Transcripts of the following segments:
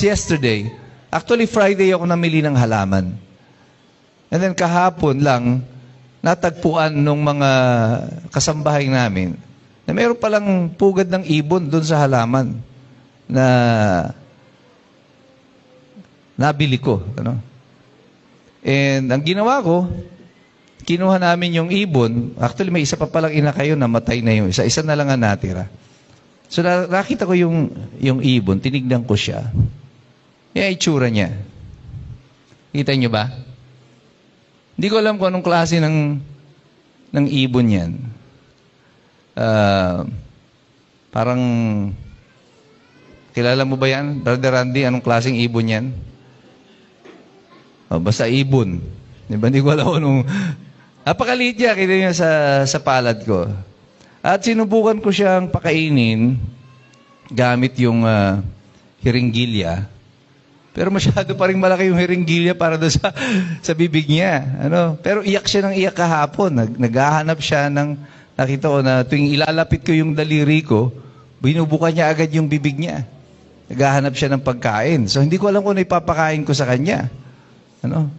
yesterday, actually Friday ako namili ng halaman. And then kahapon lang, natagpuan nung mga kasambahay namin na mayroon palang pugad ng ibon doon sa halaman na nabili ko. Ano? And ang ginawa ko, kinuha namin yung ibon. Actually, may isa pa palang inakayo na matay na yung isa. Isa na lang ang natira. So nakita ko yung ibon, tinignan ko siya. Yung itsura niya. Kita niyo ba? Hindi ko alam kung anong klase ng ibon yan. Parang, kilala mo ba yan? Brother Randy, anong klaseng ibon yan? Basta ibon. Diba? Hindi ko alam anong... Napakaliit niya, kita niya sa palad ko. At sinubukan ko siyang pakainin gamit yung hiringgilya. Pero masyado pa rin malaki yung hiringgilya para doon sa bibig niya. Ano? Pero iyak siya ng iyak kahapon. Naghahanap siya ng, nakita ko na tuwing ilalapit ko yung daliri ko, binubukan niya agad yung bibig niya. Naghahanap siya ng pagkain. So hindi ko alam kung ano ipapakain ko sa kanya. Ano?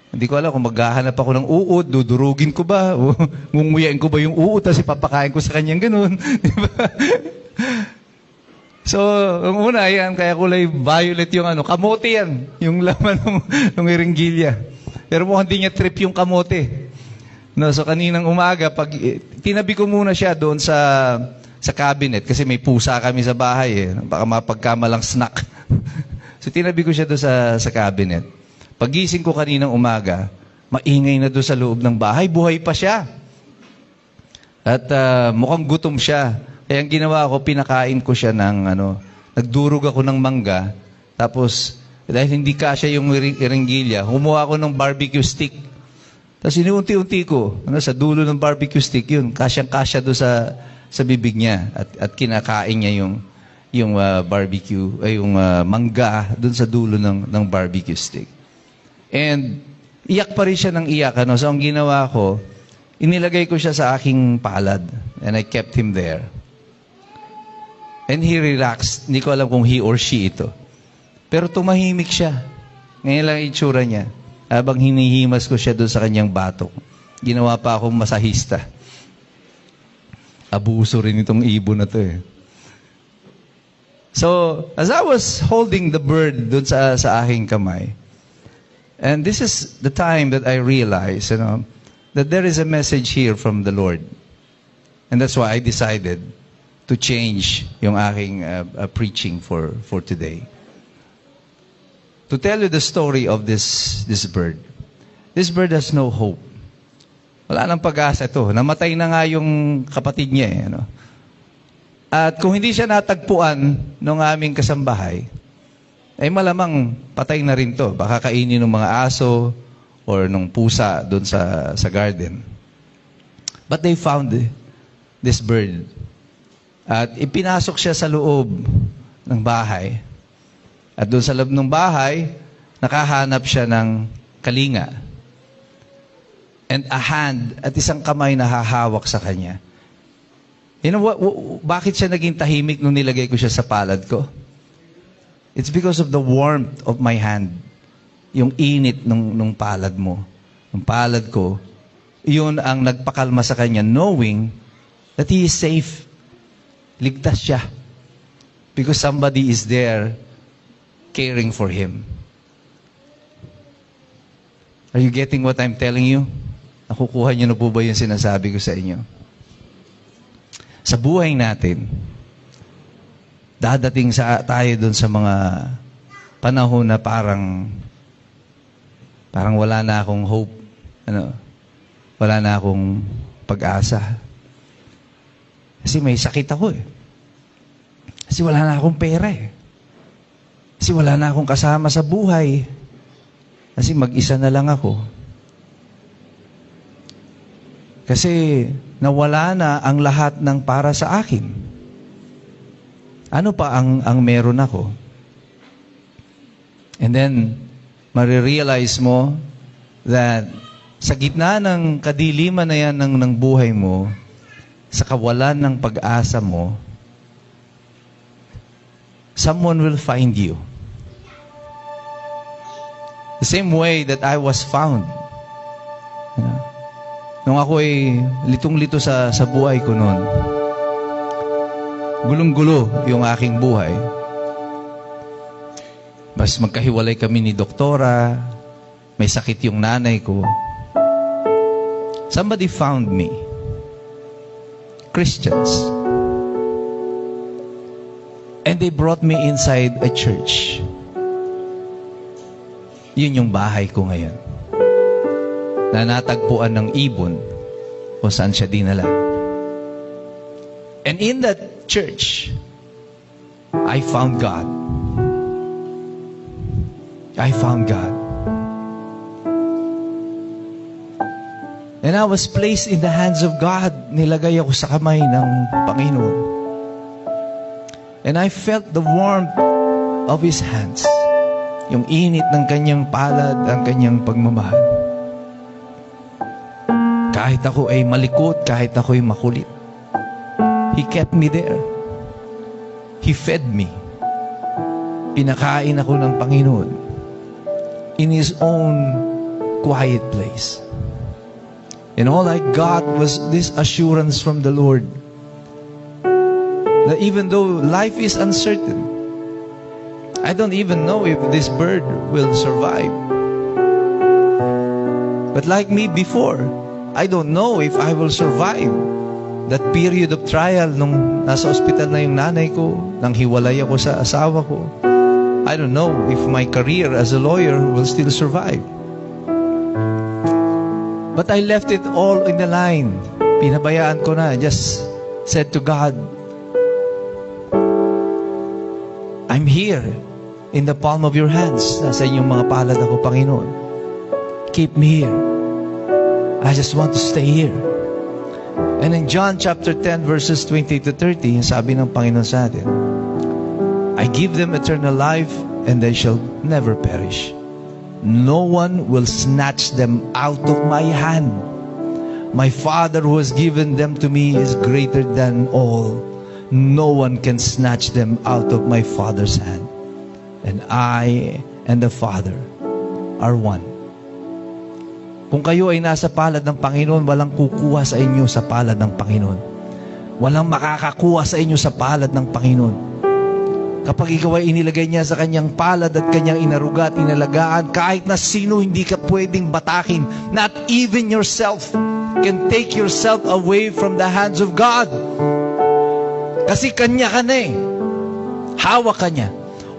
Hindi ko alam kung maghahanap ako ng uod, dudurugin ko ba? Ngunguyain ko ba yung uod, tapos ipapakain ko sa kanyang ganun. Diba? So, ang una, yan, kaya kulay violet yung kamote yan, yung laman ng hiringgilya. Pero mukhang hindi niya trip yung kamote. No, so, kaninang umaga, tinabi ko muna siya doon sa cabinet, kasi may pusa kami sa bahay, baka mapagkamalang snack. So, tinabi ko siya doon sa cabinet. Pagising ko kaninang umaga, maingay na doon sa loob ng bahay, buhay pa siya. At mukhang gutom siya. Kaya ang ginawa ko, pinakain ko siya ng, nagdurog ako ng mangga, tapos, dahil hindi kasya yung iringgilya, humuha ako ng barbecue stick. Tapos iniunti-unti ko, sa dulo ng barbecue stick yun, kasyang-kasya doon sa bibig niya, at kinakain niya yung barbecue, ay yung mangga doon sa dulo ng barbecue stick. And, iyak pa rin siya ng iyak, So, ang ginawa ko, inilagay ko siya sa aking palad, and I kept him there. And he relaxed. Hindi ko alam kung he or she ito. Pero tumahimik siya. Ngayon lang itsura niya. Habang hinihimas ko siya doon sa kanyang batok. Ginawa pa akong masahista. Abuso rin itong ibon na to eh. So, as I was holding the bird doon sa aking kamay, and this is the time that I realized, that there is a message here from the Lord. And that's why I decided to change yung aking preaching for today. To tell you the story of this bird. This bird has no hope. Wala nang pag-asa ito. Namatay na nga yung kapatid niya. At kung hindi siya natagpuan ng aming kasambahay, ay malamang patay na rin to. Baka kainin ng mga aso or ng pusa doon sa garden. But they found this bird. At ipinasok siya sa loob ng bahay. At doon sa loob ng bahay, nakahanap siya ng kalinga. And a hand at isang kamay na hahawak sa kanya. You know, bakit siya naging tahimik nung nilagay ko siya sa palad ko? It's because of the warmth of my hand. Yung init nung palad mo. Yung palad ko, yun ang nagpakalma sa kanya, knowing that he is safe. Ligtas siya. Because somebody is there caring for him. Are you getting what I'm telling you? Nakukuha niyo na po ba yung sinasabi ko sa inyo? Sa buhay natin, dadating tayo dun sa mga panahon na parang wala na akong hope. Wala na akong pag-asa. Kasi may sakit ako eh. Kasi wala na akong pera eh. Kasi wala na akong kasama sa buhay. Kasi mag-isa na lang ako. Kasi nawala na ang lahat ng para sa akin. Ano pa ang meron ako? And then, marirealize mo that sa gitna ng kadiliman na yan ng buhay mo, sa kawalan ng pag-asa mo, someone will find you. The same way that I was found. You know? Nung ako ay litong-lito sa buhay ko noon, gulong-gulo yung aking buhay. Mas magkahiwalay kami ni doktora, may sakit yung nanay ko. Somebody found me. Christians. And they brought me inside a church. Yun yung bahay ko ngayon. Na natagpuan ng ibon kung saan siya dinala. And in that church, I found God. I found God. And I was placed in the hands of God. Nilagay ako sa kamay ng Panginoon. And I felt the warmth of His hands. Yung init ng kanyang palad, ang kanyang pagmamahal. Kahit ako ay malikot, kahit ako ay makulit, He kept me there. He fed me. Pinakain ako ng Panginoon in His own quiet place. And all I got was this assurance from the Lord that even though life is uncertain, I don't even know if this bird will survive. But like me before, I don't know if I will survive that period of trial nung nasa ospital na yung nanay ko, nang hiwalay ako sa asawa ko. I don't know if my career as a lawyer will still survive. But I left it all in the line. Pinabayaan ko na. I just said to God, I'm here in the palm of your hands. Nasa inyong mga palad ako, Panginoon. Keep me here. I just want to stay here. And in John chapter 10 verses 20 to 30, sabi ng Panginoon sa atin, I give them eternal life and they shall never perish. No one will snatch them out of my hand. My Father who has given them to me is greater than all. No one can snatch them out of my Father's hand. And I and the Father are one. Kung kayo ay nasa palad ng Panginoon, walang kukuha sa inyo sa palad ng Panginoon. Walang makakakuha sa inyo sa palad ng Panginoon. Kapag ikaw ay inilagay niya sa kanyang palad at kanyang inaruga at inalagaan, kahit na sino hindi ka pwedeng batakin. Not even yourself can take yourself away from the hands of God. Kasi kanya ka na eh. Hawak ka niya.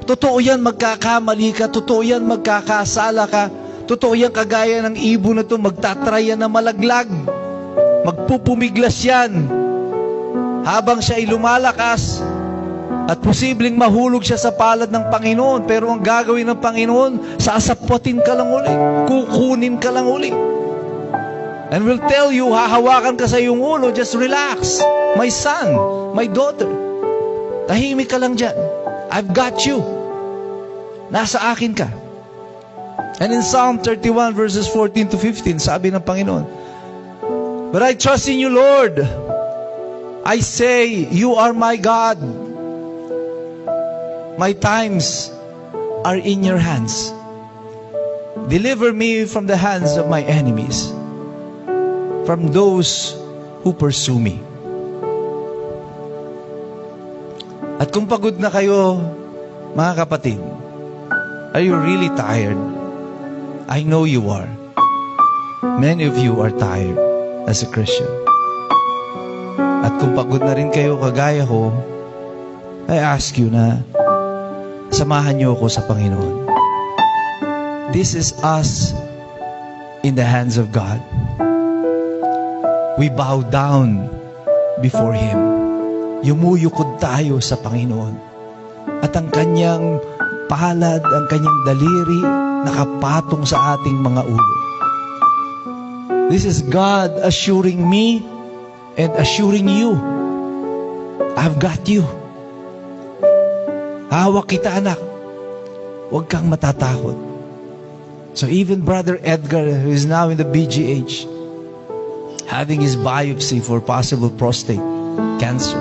Totoo yan, magkakamali ka. Totoo yan, magkakasala ka. Totoo yan, kagaya ng ibon na ito, magtatraya na malaglag. Magpupumiglas yan. Habang siya ay lumalakas, at posibleng mahulog siya sa palad ng Panginoon. Pero ang gagawin ng Panginoon, sasaputin ka lang uli. Kukunin ka lang uli. And will tell you, hahawakan ka sa iyong ulo, just relax. My son, my daughter, tahimik ka lang dyan. I've got you. Nasa akin ka. And in Psalm 31 verses 14 to 15, sabi ng Panginoon, But I trust in you, Lord. I say, you are my God. My times are in your hands. Deliver me from the hands of my enemies, from those who pursue me. At kung pagod na kayo, mga kapatid, are you really tired? I know you are. Many of you are tired as a Christian. At kung pagod na rin kayo kagaya ko, I ask you na samahan niyo ako sa Panginoon. This is us in the hands of God. We bow down before Him. Yumuyukod tayo sa Panginoon. At ang kanyang palad, ang kanyang daliri, nakapatong sa ating mga ulo. This is God assuring me and assuring you, I've got you. Hawak kita, anak. Huwag kang matatakot. So even Brother Edgar, who is now in the BGH, having his biopsy for possible prostate cancer,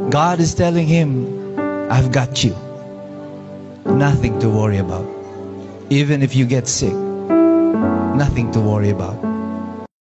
God is telling him, I've got you. Nothing to worry about. Even if you get sick, nothing to worry about.